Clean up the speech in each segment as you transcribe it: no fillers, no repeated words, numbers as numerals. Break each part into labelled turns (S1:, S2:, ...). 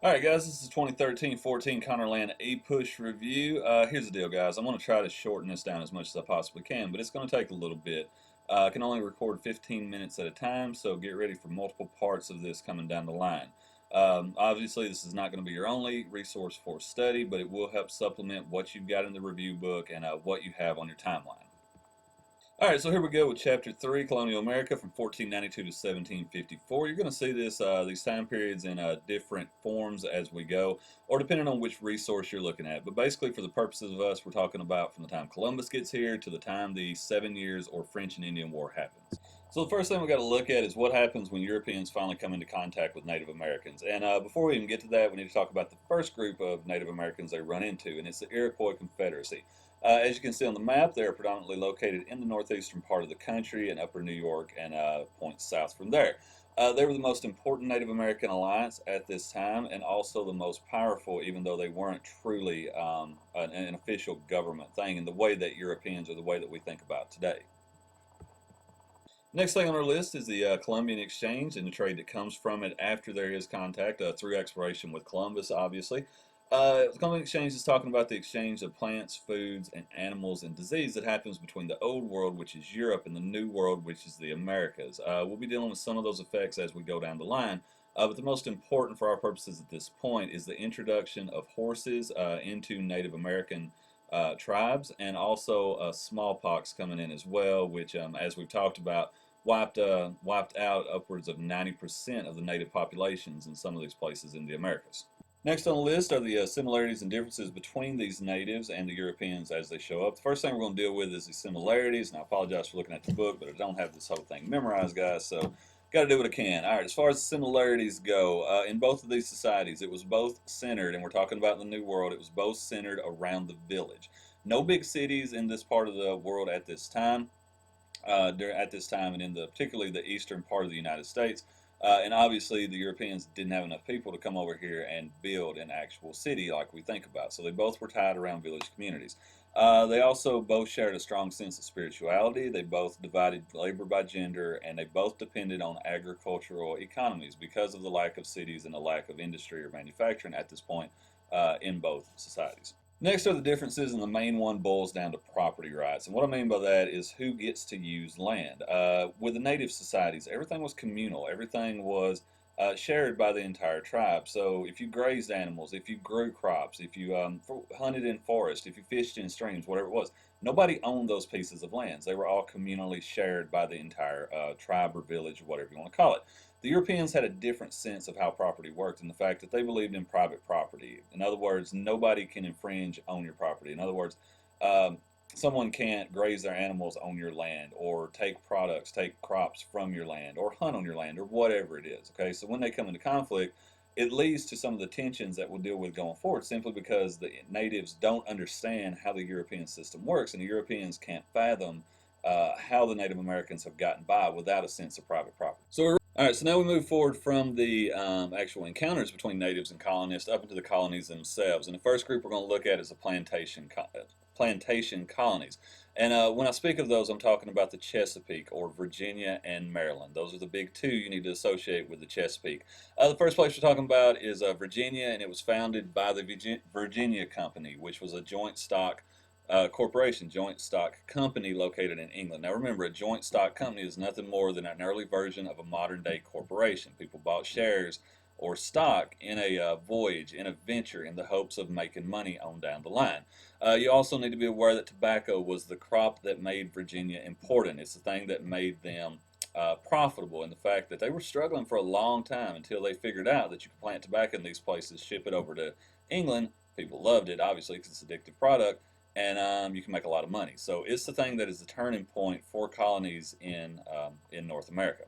S1: Alright guys, this is 2013-14 Connorland APUSH review. Here's the deal guys, I'm going to try to shorten this down as much as I possibly can, but it's going to take a little bit. I can only record 15 minutes at a time, so get ready for multiple parts of this coming down the line. Obviously this is not going to be your only resource for study, but it will help supplement what you've got in the review book and what you have on your timeline. Alright, so here we go with Chapter 3, Colonial America from 1492 to 1754. You're going to see these time periods in different forms as we go, or depending on which resource you're looking at. But basically, for the purposes of us, we're talking about from the time Columbus gets here to the time the 7 Years or French and Indian War happens. So the first thing we've got to look at is what happens when Europeans finally come into contact with Native Americans. And before we even get to that, we need to talk about the first group of Native Americans they run into, and it's the Iroquois Confederacy. As you can see on the map, they're predominantly located in the northeastern part of the country in upper New York and points south from there. They were the most important Native American alliance at this time and also the most powerful, even though they weren't truly an official government thing in the way that Europeans or the way that we think about today. Next thing on our list is the Columbian Exchange and the trade that comes from it after there is contact through exploration with Columbus, obviously. The Colonial Exchange is talking about the exchange of plants, foods, and animals and disease that happens between the Old World, which is Europe, and the New World, which is the Americas. We'll be dealing with some of those effects as we go down the line, but the most important for our purposes at this point is the introduction of horses into Native American tribes, and also smallpox coming in as well, which, as we've talked about, wiped out upwards of 90% of the native populations in some of these places in the Americas. Next on the list are the similarities and differences between these natives and the Europeans as they show up. The first thing we're going to deal with is the similarities, and I apologize for looking at the book, but I don't have this whole thing memorized, guys, so got to do what I can. All right, as far as the similarities go, in both of these societies, it was both centered, and we're talking about the New World, it was both centered around the village. No big cities in this part of the world at this time, and in particularly the eastern part of the United States. And obviously, the Europeans didn't have enough people to come over here and build an actual city like we think about. So they both were tied around village communities. They also both shared a strong sense of spirituality. They both divided labor by gender, and they both depended on agricultural economies because of the lack of cities and the lack of industry or manufacturing at this point in both societies. Next are the differences, and the main one boils down to property rights. And what I mean by that is who gets to use land. With the native societies, everything was communal. Everything was shared by the entire tribe. So if you grazed animals, if you grew crops, if you hunted in forest, if you fished in streams, whatever it was, nobody owned those pieces of lands. They were all communally shared by the entire tribe or village or whatever you want to call it. The Europeans had a different sense of how property worked, and the fact that they believed in private property. In other words, nobody can infringe on your property. In other words, someone can't graze their animals on your land, or take crops from your land, or hunt on your land, or whatever it is. Okay, so when they come into conflict, it leads to some of the tensions that we'll deal with going forward, simply because the natives don't understand how the European system works, and the Europeans can't fathom how the Native Americans have gotten by without a sense of private property. All right, so now we move forward from the actual encounters between natives and colonists up into the colonies themselves. And the first group we're going to look at is the plantation colonies. And when I speak of those, I'm talking about the Chesapeake, or Virginia and Maryland. Those are the big two you need to associate with the Chesapeake. The first place we're talking about is Virginia, and it was founded by the Virginia Company, which was a joint stock corporation, joint stock company located in England. Now remember, a joint stock company is nothing more than an early version of a modern day corporation. People bought shares or stock in a voyage, in a venture, in the hopes of making money on down the line. You also need to be aware that tobacco was the crop that made Virginia important. It's the thing that made them profitable, and the fact that they were struggling for a long time until they figured out that you could plant tobacco in these places, ship it over to England. People loved it, obviously, because it's an addictive product, and you can make a lot of money. So it's the thing that is the turning point for colonies in North America.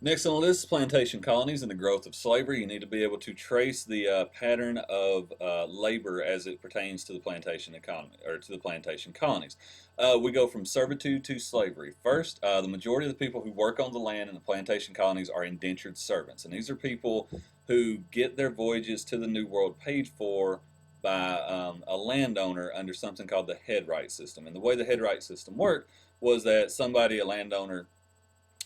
S1: Next on the list is plantation colonies and the growth of slavery. You need to be able to trace the pattern of labor as it pertains to the plantation economy, or to the plantation colonies. We go from servitude to slavery. First, the majority of the people who work on the land in the plantation colonies are indentured servants, and these are people who get their voyages to the New World paid for by a landowner under something called the head right system. And the way the head right system worked was that somebody, a landowner,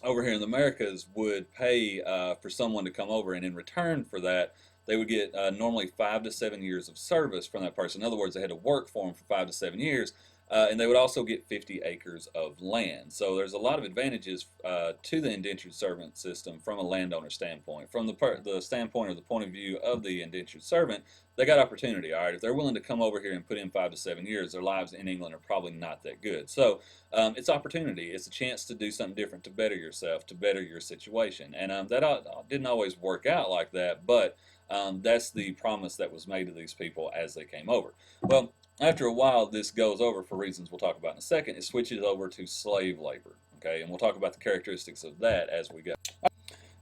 S1: over here in the Americas would pay for someone to come over, and in return for that, they would get normally 5 to 7 years of service from that person. In other words, they had to work for them for 5 to 7 years, and they would also get 50 acres of land. So there's a lot of advantages to the indentured servant system from a landowner standpoint. From the standpoint or the point of view of the indentured servant, they got opportunity. All right, if they're willing to come over here and put in 5 to 7 years, their lives in England are probably not that good. So it's opportunity. It's a chance to do something different, to better yourself, to better your situation. And that didn't always work out like that, but that's the promise that was made to these people as they came over. Well, after a while, this goes over for reasons we'll talk about in a second. It switches over to slave labor, okay? And we'll talk about the characteristics of that as we go.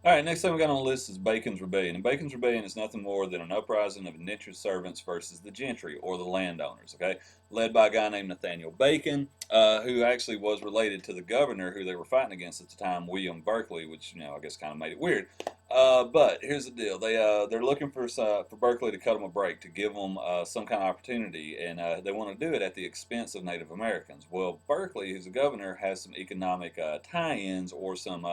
S1: All right, next thing we got on the list is Bacon's Rebellion. And Bacon's Rebellion is nothing more than an uprising of indentured servants versus the gentry or the landowners, okay? Led by a guy named Nathaniel Bacon, who actually was related to the governor who they were fighting against at the time, William Berkeley, which, I guess kind of made it weird. But here's the deal. They're looking for Berkeley to cut them a break, to give them some kind of opportunity, and they want to do it at the expense of Native Americans. Well, Berkeley, who's the governor, has some economic tie-ins or some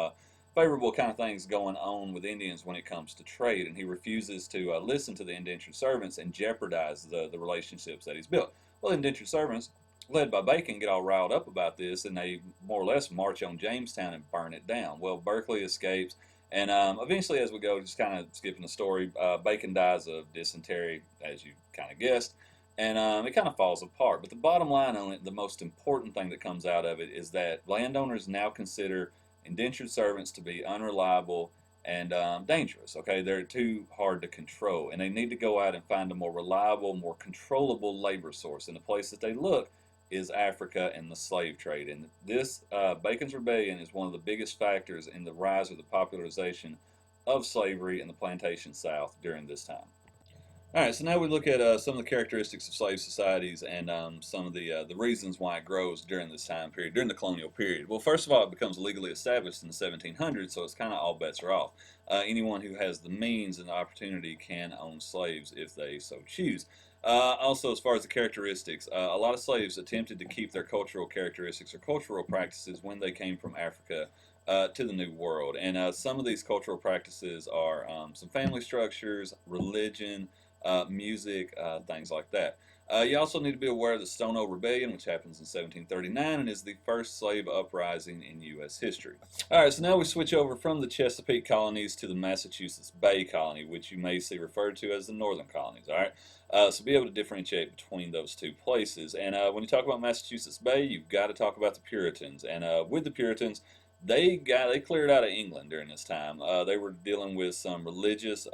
S1: favorable kind of things going on with Indians when it comes to trade, and he refuses to listen to the indentured servants and jeopardize the relationships that he's built. Well, indentured servants, led by Bacon, get all riled up about this, and they more or less march on Jamestown and burn it down. Well, Berkeley escapes, and eventually, as we go, just kind of skipping the story, Bacon dies of dysentery, as you kind of guessed, and it kind of falls apart. But the bottom line on it, the most important thing that comes out of it, is that landowners now consider indentured servants to be unreliable and dangerous. Okay, they're too hard to control, and they need to go out and find a more reliable, more controllable labor source. And the place that they look is Africa and the slave trade. And this Bacon's Rebellion is one of the biggest factors in the rise of the popularization of slavery in the plantation South during this time. All right, so now we look at some of the characteristics of slave societies and some of the reasons why it grows during this time period, during the colonial period. Well, first of all, it becomes legally established in the 1700s, so it's kind of all bets are off. Anyone who has the means and the opportunity can own slaves if they so choose. Also, as far as the characteristics, a lot of slaves attempted to keep their cultural characteristics or cultural practices when they came from Africa to the New World. And some of these cultural practices are some family structures, religion, music, things like that. You also need to be aware of the Stono Rebellion, which happens in 1739 and is the first slave uprising in U.S. history. All right, so now we switch over from the Chesapeake colonies to the Massachusetts Bay Colony, which you may see referred to as the Northern Colonies. All right, so be able to differentiate between those two places. And when you talk about Massachusetts Bay, you've got to talk about the Puritans. And with the Puritans, they cleared out of England during this time. They were dealing with some religious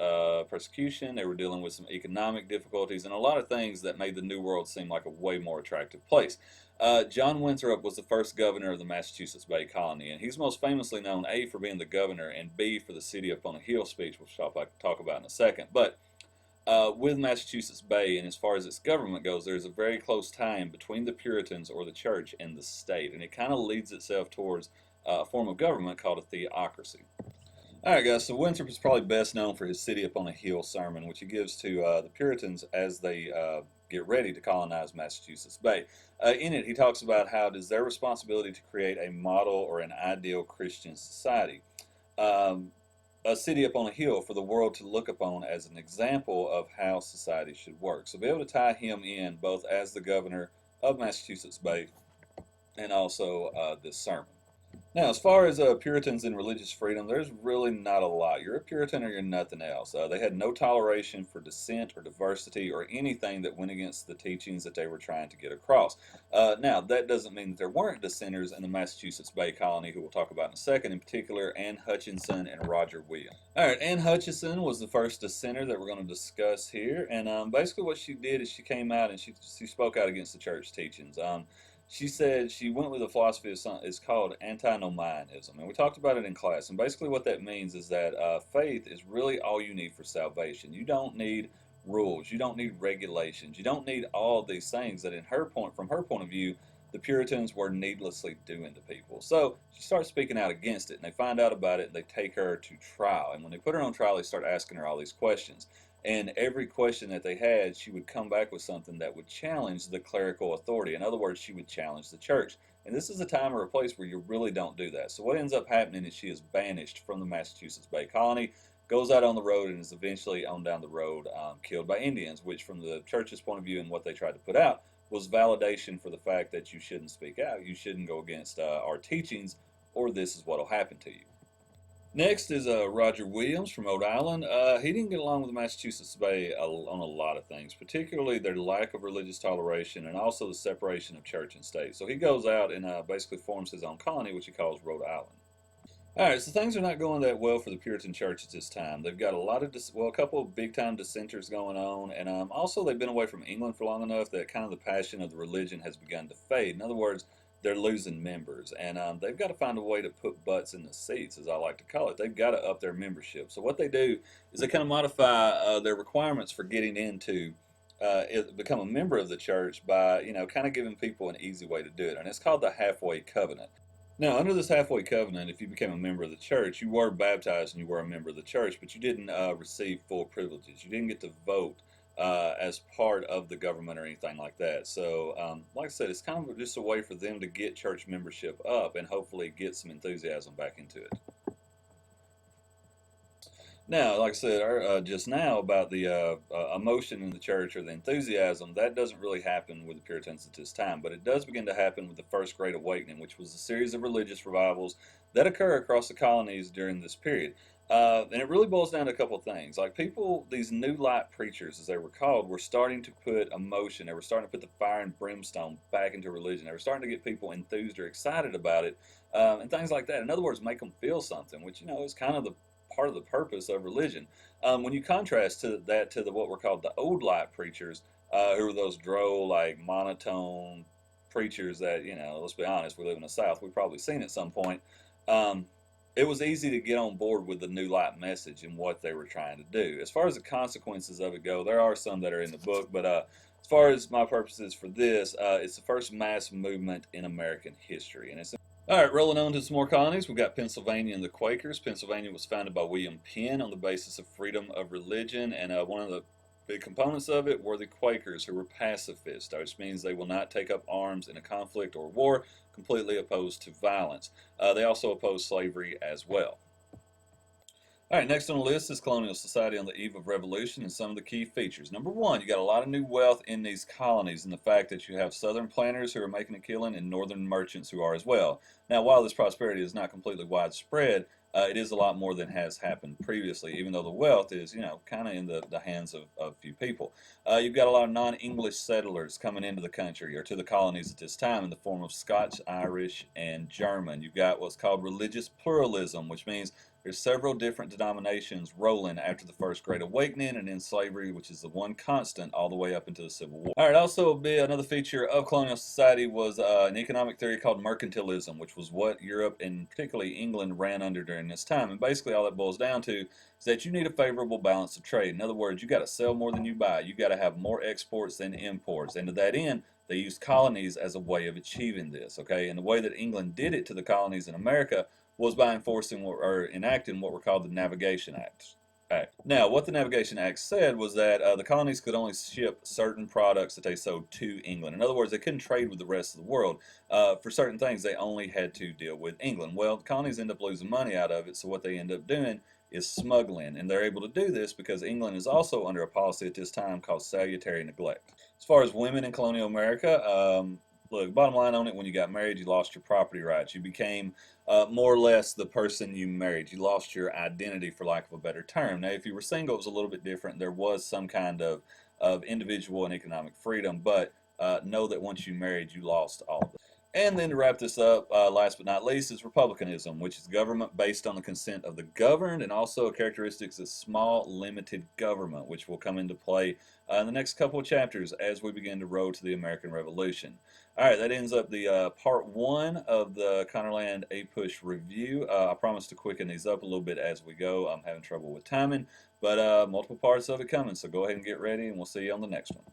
S1: persecution. They were dealing with some economic difficulties and a lot of things that made the New World seem like a way more attractive place. John Winthrop was the first governor of the Massachusetts Bay Colony, and he's most famously known A, for being the governor, and B, for the city up on a hill speech, which I'll talk about in a second. But with Massachusetts Bay, and as far as its government goes, there's a very close tie in between the Puritans or the church and the state, and it kind of leads itself towards a form of government called a theocracy. All right, guys, so Winthrop is probably best known for his City Up on a Hill sermon, which he gives to the Puritans as they get ready to colonize Massachusetts Bay. In it, he talks about how it is their responsibility to create a model or an ideal Christian society. A city up on a hill for the world to look upon as an example of how society should work. So be able to tie him in both as the governor of Massachusetts Bay and also this sermon. Now, as far as Puritans and religious freedom, there's really not a lot. You're a Puritan or you're nothing else. They had no toleration for dissent or diversity or anything that went against the teachings that they were trying to get across. Now, that doesn't mean that there weren't dissenters in the Massachusetts Bay Colony, who we'll talk about in a second, in particular Anne Hutchinson and Roger Williams. All right, Anne Hutchinson was the first dissenter that we're going to discuss here, and basically what she did is she came out and she spoke out against the church teachings. She said she went with a philosophy of something, it's called antinomianism, and we talked about it in class. And basically, what that means is that faith is really all you need for salvation. You don't need rules, you don't need regulations, you don't need all of these things that, from her point of view, the Puritans were needlessly doing to people. So she starts speaking out against it, and they find out about it. And they take her to trial, and when they put her on trial, they start asking her all these questions. And every question that they had, she would come back with something that would challenge the clerical authority. In other words, she would challenge the church. And this is a time or a place where you really don't do that. So what ends up happening is she is banished from the Massachusetts Bay Colony, goes out on the road, and is eventually on down the road killed by Indians, which from the church's point of view and what they tried to put out was validation for the fact that you shouldn't speak out, you shouldn't go against our teachings, or this is what will happen to you. Next is Roger Williams from Rhode Island. He didn't get along with the Massachusetts Bay on a lot of things, particularly their lack of religious toleration and also the separation of church and state. So he goes out and basically forms his own colony, which he calls Rhode Island. All right, so things are not going that well for the Puritan Church at this time. They've got a lot of, a couple of big-time dissenters going on, and also they've been away from England for long enough that kind of the passion of the religion has begun to fade. In other words, they're losing members, and they've got to find a way to put butts in the seats, as I like to call it. They've got to up their membership. So what they do is they kind of modify their requirements for getting into become a member of the church by, kind of giving people an easy way to do it, and it's called the halfway covenant. Now, under this halfway covenant, if you became a member of the church, you were baptized and you were a member of the church, but you didn't receive full privileges. You didn't get to vote as part of the government or anything like that. So, like I said, it's kind of just a way for them to get church membership up and hopefully get some enthusiasm back into it. Now, like I said just now about the emotion in the church or the enthusiasm, that doesn't really happen with the Puritans at this time, but it does begin to happen with the First Great Awakening, which was a series of religious revivals that occur across the colonies during this period. And it really boils down to a couple of things. Like people, these new light preachers, as they were called, were starting to put emotion, they were starting to put the fire and brimstone back into religion. They were starting to get people enthused or excited about it, and things like that. In other words, make them feel something, which, is kind of the part of the purpose of religion. When you contrast that to what were called the old light preachers, who were those droll, like monotone preachers that, let's be honest, we live in the South, we've probably seen at some point. It was easy to get on board with the new light message and what they were trying to do. As far as the consequences of it go, there are some that are in the book, but as far as my purposes for this, it's the first mass movement in American history, and it's all right, rolling on to some more colonies. We've got Pennsylvania and the Quakers. Pennsylvania was founded by William Penn on the basis of freedom of religion, and one of the big components of it were the Quakers, who were pacifists, which means they will not take up arms in a conflict or war, completely opposed to violence. They also oppose slavery as well. All right, next on the list is colonial society on the eve of revolution and some of the key features. Number one, you got a lot of new wealth in these colonies, and the fact that you have southern planters who are making a killing and northern merchants who are as well. Now, while this prosperity is not completely widespread, it is a lot more than has happened previously, even though the wealth is, kind of in the hands of few people. You've got a lot of non-English settlers coming into the country or to the colonies at this time in the form of Scotch, Irish, and German. You've got what's called religious pluralism, which means there's several different denominations rolling after the First Great Awakening and in slavery, which is the one constant all the way up into the Civil War. All right, also another feature of colonial society was an economic theory called mercantilism, which was what Europe and particularly England ran under during this time. And basically all that boils down to is that you need a favorable balance of trade. In other words, you got to sell more than you buy. You got to have more exports than imports. And to that end, they used colonies as a way of achieving this, okay? And the way that England did it to the colonies in America was by enforcing or enacting what were called the Navigation Acts. Now, what the Navigation Act said was that the colonies could only ship certain products that they sold to England. In other words, they couldn't trade with the rest of the world. For certain things, they only had to deal with England. Well, the colonies end up losing money out of it, so what they end up doing is smuggling, and they're able to do this because England is also under a policy at this time called salutary neglect. As far as women in colonial America, look, bottom line on it, when you got married, you lost your property rights. You became more or less the person you married. You lost your identity, for lack of a better term. Now, if you were single, it was a little bit different. There was some kind of individual and economic freedom, but know that once you married, you lost all of it. And then to wrap this up, last but not least, is Republicanism, which is government based on the consent of the governed, and also characteristics of small, limited government, which will come into play in the next couple of chapters as we begin to road to the American Revolution. All right, that ends up the part one of the Connorland APUSH review. I promise to quicken these up a little bit as we go. I'm having trouble with timing, but multiple parts of it coming, so go ahead and get ready, and we'll see you on the next one.